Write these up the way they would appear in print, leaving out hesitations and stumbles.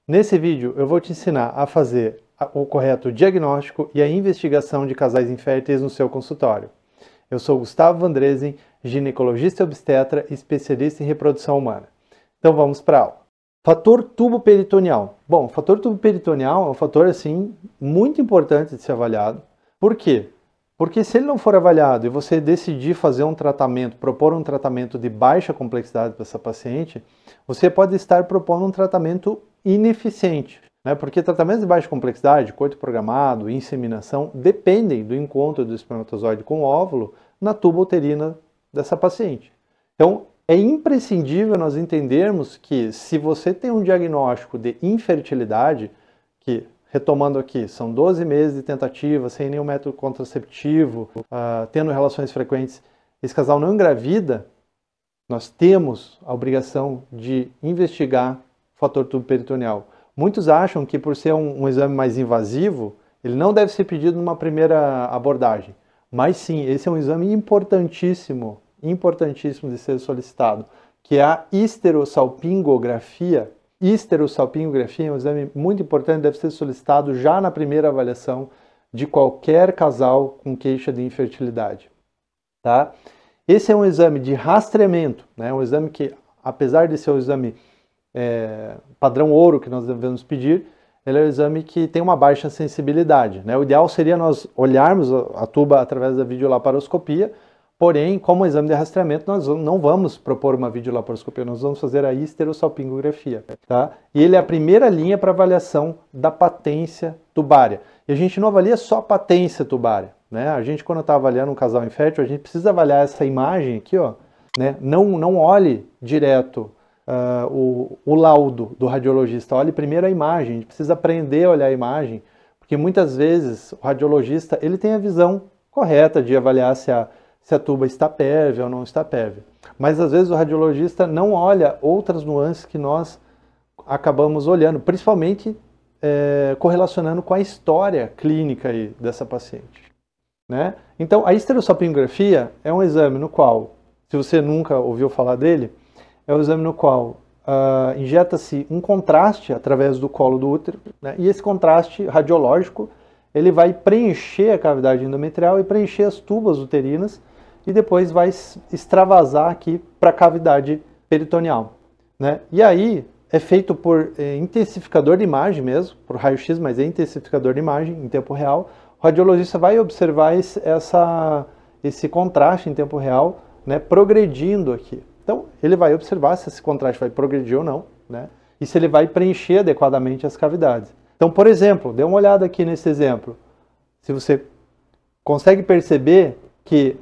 Nesse vídeo eu vou te ensinar a fazer o correto diagnóstico e a investigação de casais inférteis no seu consultório. Eu sou Gustavo Vandresen, ginecologista e obstetra e especialista em reprodução humana. Então vamos para a aula. Fator tubo peritoneal. Bom, o fator tubo peritoneal é um fator assim muito importante de ser avaliado. Por quê? Porque se ele não for avaliado e você decidir fazer um tratamento, propor um tratamento de baixa complexidade para essa paciente, você pode estar propondo um tratamento ineficiente, né? Porque tratamentos de baixa complexidade, coito programado, inseminação, dependem do encontro do espermatozoide com o óvulo na tuba uterina dessa paciente. Então, é imprescindível nós entendermos que se você tem um diagnóstico de infertilidade, que, retomando aqui, são 12 meses de tentativa, sem nenhum método contraceptivo, tendo relações frequentes, esse casal não engravida, nós temos a obrigação de investigar o fator tubo peritoneal. Muitos acham que por ser um exame mais invasivo, ele não deve ser pedido numa primeira abordagem. Mas sim, esse é um exame importantíssimo de ser solicitado, que é a histerosalpingografia. Histerosalpingografia é um exame muito importante, deve ser solicitado já na primeira avaliação de qualquer casal com queixa de infertilidade. Tá? Esse é um exame de rastreamento, né? Um exame que, apesar de ser um exame padrão ouro que nós devemos pedir, ele é um exame que tem uma baixa sensibilidade, né? O ideal seria nós olharmos a tuba através da videolaparoscopia, porém, como exame de rastreamento, nós não vamos propor uma videolaparoscopia, nós vamos fazer a histerosalpingografia, tá? E ele é a primeira linha para avaliação da patência tubária. E a gente não avalia só a patência tubária, né? A gente, quando está avaliando um casal infértil, a gente precisa avaliar essa imagem aqui, ó, né? Não olhe direto o laudo do radiologista, olhe primeiro a imagem, a gente precisa aprender a olhar a imagem, porque muitas vezes o radiologista ele tem a visão correta de avaliar se a tuba está pérvia ou não está pérvia. Mas às vezes o radiologista não olha outras nuances que nós acabamos olhando, principalmente correlacionando com a história clínica aí dessa paciente, né? Então a histerosalpingografia é um exame no qual, se você nunca ouviu falar dele, é um exame no qual injeta-se um contraste através do colo do útero, né? E esse contraste radiológico ele vai preencher a cavidade endometrial e preencher as tubas uterinas e depois vai extravasar aqui para a cavidade peritoneal, né? E aí é feito por intensificador de imagem mesmo, por raio-x, mas é intensificador de imagem em tempo real. O radiologista vai observar esse contraste em tempo real, né, progredindo aqui. Então, ele vai observar se esse contraste vai progredir ou não, né? E se ele vai preencher adequadamente as cavidades. Então, por exemplo, dê uma olhada aqui nesse exemplo. Se você consegue perceber que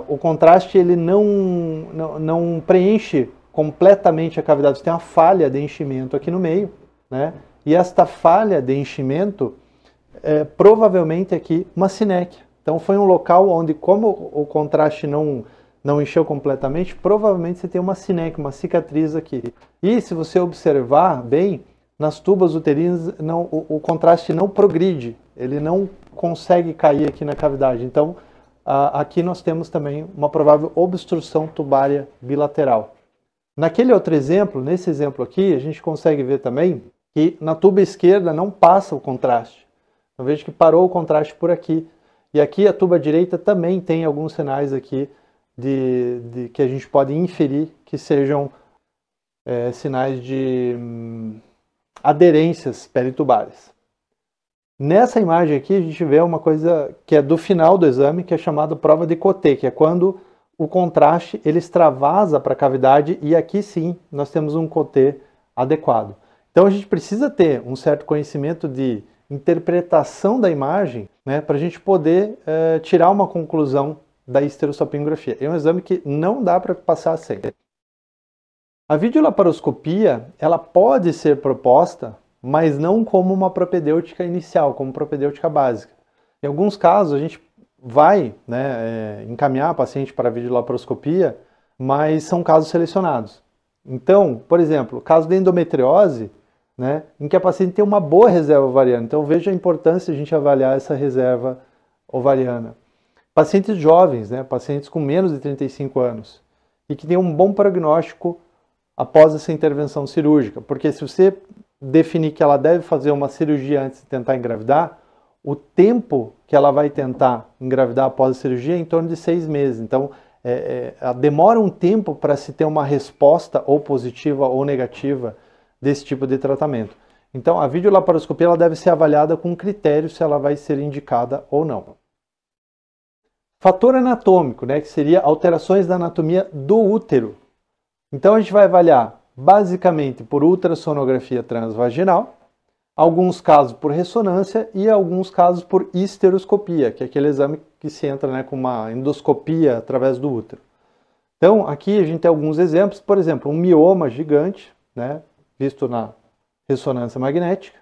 o contraste ele não preenche completamente a cavidade, você tem uma falha de enchimento aqui no meio, né? E esta falha de enchimento é provavelmente aqui uma sinéquia. Então, foi um local onde, como o contraste não encheu completamente, provavelmente você tem uma sinéquia, uma cicatriz aqui. E se você observar bem, nas tubas uterinas o contraste não progride, ele não consegue cair aqui na cavidade. Então, aqui nós temos também uma provável obstrução tubária bilateral. Naquele outro exemplo, nesse exemplo aqui, a gente consegue ver também que na tuba esquerda não passa o contraste. Então veja que parou o contraste por aqui. E aqui a tuba direita também tem alguns sinais aqui que a gente pode inferir que sejam sinais de aderências peritubárias. Nessa imagem aqui a gente vê uma coisa que é do final do exame, que é chamada prova de Coté, que é quando o contraste ele extravasa para a cavidade e aqui sim nós temos um Coté adequado. Então a gente precisa ter um certo conhecimento de interpretação da imagem, né, para a gente poder tirar uma conclusão da histerosalpingografia. É um exame que não dá para passar sem. A videolaparoscopia, ela pode ser proposta, mas não como uma propedêutica inicial, como propedêutica básica. Em alguns casos, a gente vai, né, encaminhar a paciente para a videolaparoscopia, mas são casos selecionados. Então, por exemplo, caso de endometriose, né, em que a paciente tem uma boa reserva ovariana. Então, veja a importância de a gente avaliar essa reserva ovariana. Pacientes jovens, né, pacientes com menos de 35 anos, e que têm um bom prognóstico após essa intervenção cirúrgica, porque se você definir que ela deve fazer uma cirurgia antes de tentar engravidar, o tempo que ela vai tentar engravidar após a cirurgia é em torno de 6 meses. Então, demora um tempo para se ter uma resposta ou positiva ou negativa desse tipo de tratamento. Então, a videolaparoscopia ela deve ser avaliada com critério se ela vai ser indicada ou não. Fator anatômico, né, que seria alterações da anatomia do útero. Então, a gente vai avaliar basicamente por ultrassonografia transvaginal, alguns casos por ressonância e alguns casos por histeroscopia, que é aquele exame que se entra, né, com uma endoscopia através do útero. Então, aqui a gente tem alguns exemplos, por exemplo, um mioma gigante, né, visto na ressonância magnética.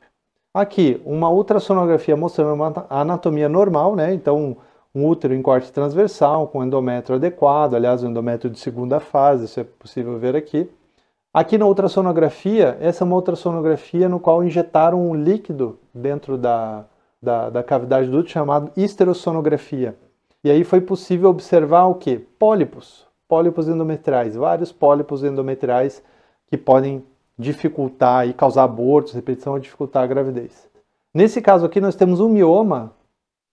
Aqui, uma ultrassonografia mostrando uma anatomia normal, né, então um útero em corte transversal, com endométrio adequado, aliás, o endométrio de segunda fase, isso é possível ver aqui. Aqui na ultrassonografia, essa é uma ultrassonografia no qual injetaram um líquido dentro da cavidade do útero chamado histerossonografia. E aí foi possível observar o quê? Pólipos, pólipos endometriais, vários pólipos endometriais que podem dificultar e causar abortos, repetição ou dificultar a gravidez. Nesse caso aqui nós temos um mioma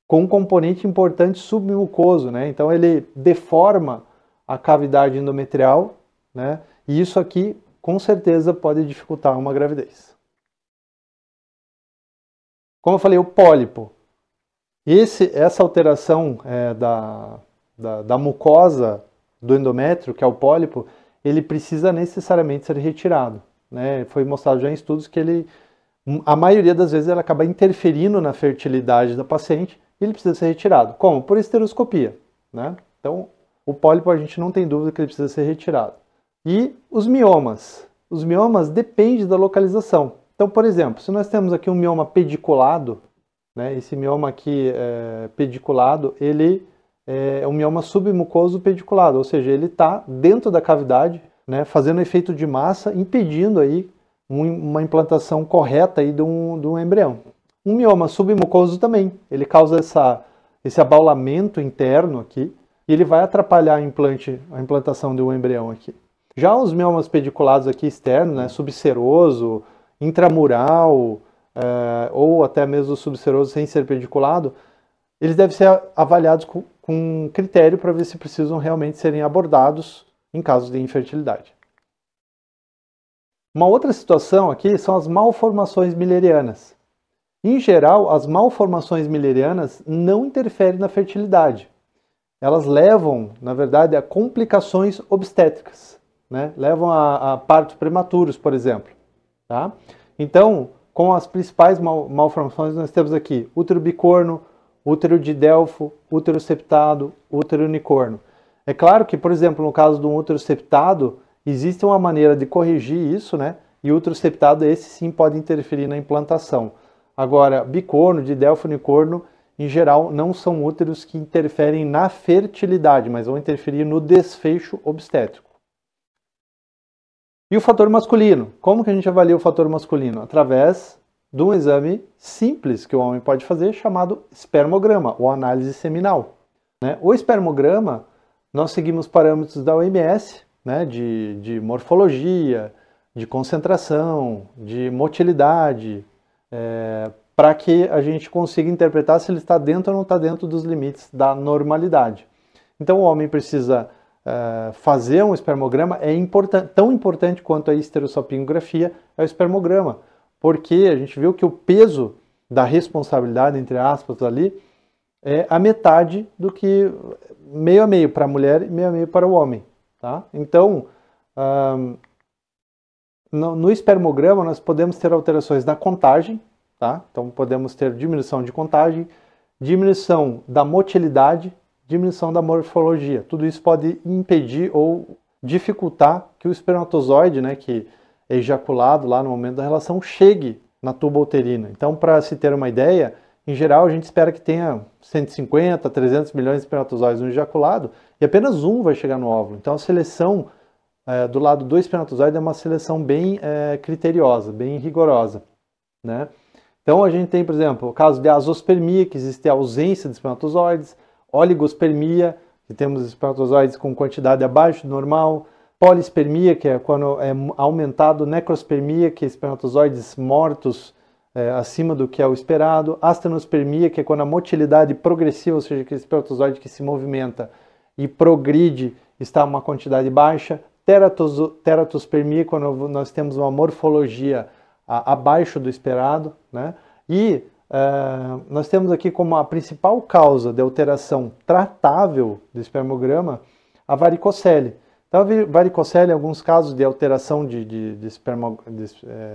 com um componente importante submucoso, né? Então ele deforma a cavidade endometrial, né? E isso aqui com certeza pode dificultar uma gravidez. Como eu falei, o pólipo. Essa alteração da mucosa do endométrio, que é o pólipo, ele precisa necessariamente ser retirado, né? Foi mostrado já em estudos que a maioria das vezes ele acaba interferindo na fertilidade da paciente e ele precisa ser retirado. Como? Por histeroscopia, né? Então, o pólipo a gente não tem dúvida que ele precisa ser retirado. E os miomas? Os miomas dependem da localização. Então, por exemplo, se nós temos aqui um mioma pediculado, né, esse mioma aqui pediculado, ele é um mioma submucoso pediculado, ou seja, ele está dentro da cavidade, né, fazendo efeito de massa, impedindo aí uma implantação correta aí de um embrião. Um mioma submucoso também, ele causa esse abaulamento interno aqui, e ele vai atrapalhar a implantação de um embrião aqui. Já os miomas pediculados aqui externos, né, subseroso, intramural, ou até mesmo subseroso sem ser pediculado, eles devem ser avaliados com critério para ver se precisam realmente serem abordados em casos de infertilidade. Uma outra situação aqui são as malformações müllerianas. Em geral, as malformações müllerianas não interferem na fertilidade. Elas levam, na verdade, a complicações obstétricas, né? Levam a partos prematuros, por exemplo. Tá? Então, com as principais malformações, nós temos aqui útero bicorno, útero de Delfo, útero septado, útero unicorno. É claro que, por exemplo, no caso de um útero septado, existe uma maneira de corrigir isso, né? E útero septado, esse sim pode interferir na implantação. Agora, bicorno, de Delfo, unicorno, em geral, não são úteros que interferem na fertilidade, mas vão interferir no desfecho obstétrico. E o fator masculino? Como que a gente avalia o fator masculino? Através de um exame simples que o homem pode fazer, chamado espermograma, ou análise seminal. Né? O espermograma, nós seguimos parâmetros da OMS, né, de morfologia, de concentração, de motilidade, para que a gente consiga interpretar se ele está dentro ou não está dentro dos limites da normalidade. Então o homem precisa fazer um espermograma, tão importante quanto a histerossopingografia é o espermograma, porque a gente viu que o peso da responsabilidade, entre aspas, ali, é a metade do que meio a meio para a mulher e meio a meio para o homem. Tá? Então, no espermograma nós podemos ter alterações na contagem, tá? Então podemos ter diminuição de contagem, diminuição da motilidade, diminuição da morfologia. Tudo isso pode impedir ou dificultar que o espermatozoide, né, que é ejaculado lá no momento da relação, chegue na tuba uterina. Então, para se ter uma ideia, em geral a gente espera que tenha 150, 300 milhões de espermatozoides no ejaculado e apenas um vai chegar no óvulo. Então a seleção do lado do espermatozoide é uma seleção bem criteriosa, bem rigorosa. Né? Então a gente tem, por exemplo, o caso de azospermia, que existe a ausência de espermatozoides, oligospermia, que temos espermatozoides com quantidade abaixo do normal, Polispermia, que é quando é aumentado, necrospermia, que é espermatozoides mortos acima do que é o esperado, astenospermia, que é quando a motilidade progressiva, ou seja, aquele espermatozoide que se movimenta e progride, está uma quantidade baixa, teratospermia, quando nós temos uma morfologia abaixo do esperado, né? E nós temos aqui como a principal causa de alteração tratável do espermograma a varicocele. Então, a varicocele, em alguns casos de alteração de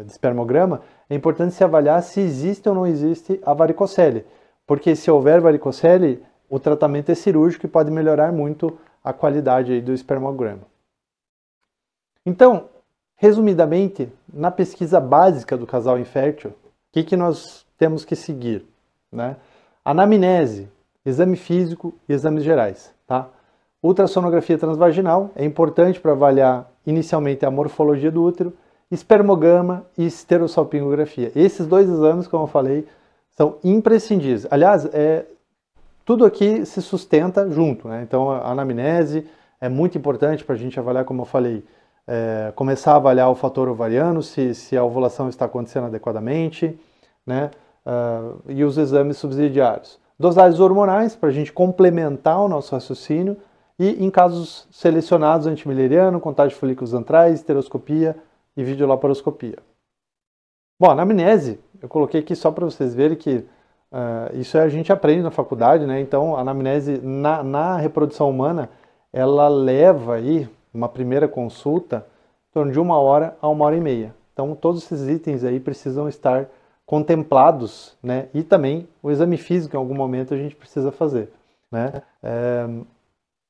espermograma, é importante se avaliar se existe ou não existe a varicocele, porque se houver varicocele, o tratamento é cirúrgico e pode melhorar muito a qualidade aí do espermograma. Então, resumidamente, na pesquisa básica do casal infértil, o que nós temos que seguir, né? Anamnese, exame físico e exames gerais, tá? Ultrassonografia transvaginal é importante para avaliar inicialmente a morfologia do útero, espermograma e esterossalpingografia. Esses dois exames, como eu falei, são imprescindíveis. Aliás, tudo aqui se sustenta junto, né? Então, a anamnese é muito importante para a gente avaliar, como eu falei, começar a avaliar o fator ovariano, se a ovulação está acontecendo adequadamente, né? E os exames subsidiários. Dosagens hormonais, para a gente complementar o nosso raciocínio, e em casos selecionados, antimileriano, contagem de folículos antrais, esteroscopia e videolaparoscopia. Bom, a anamnese, eu coloquei aqui só para vocês verem que isso a gente aprende na faculdade, né? Então, a anamnese na reprodução humana, ela leva aí uma primeira consulta em torno de 1 hora a 1h30. Então, todos esses itens aí precisam estar contemplados, né? E também o exame físico, em algum momento, a gente precisa fazer, né?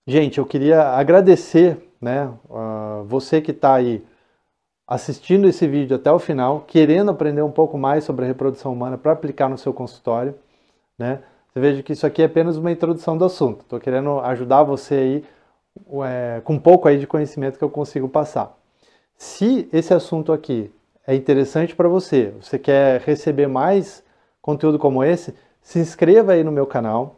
Gente, eu queria agradecer, né, você que está aí assistindo esse vídeo até o final, querendo aprender um pouco mais sobre a reprodução humana para aplicar no seu consultório, né? Você veja que isso aqui é apenas uma introdução do assunto. Estou querendo ajudar você aí com um pouco aí de conhecimento que eu consigo passar. Se esse assunto aqui é interessante para você, você quer receber mais conteúdo como esse, se inscreva aí no meu canal,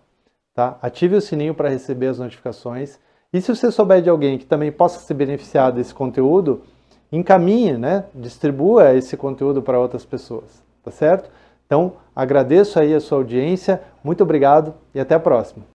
tá? Ative o sininho para receber as notificações. E se você souber de alguém que também possa se beneficiar desse conteúdo, encaminhe, né? Distribua esse conteúdo para outras pessoas, tá certo? Então, agradeço aí a sua audiência, muito obrigado e até a próxima.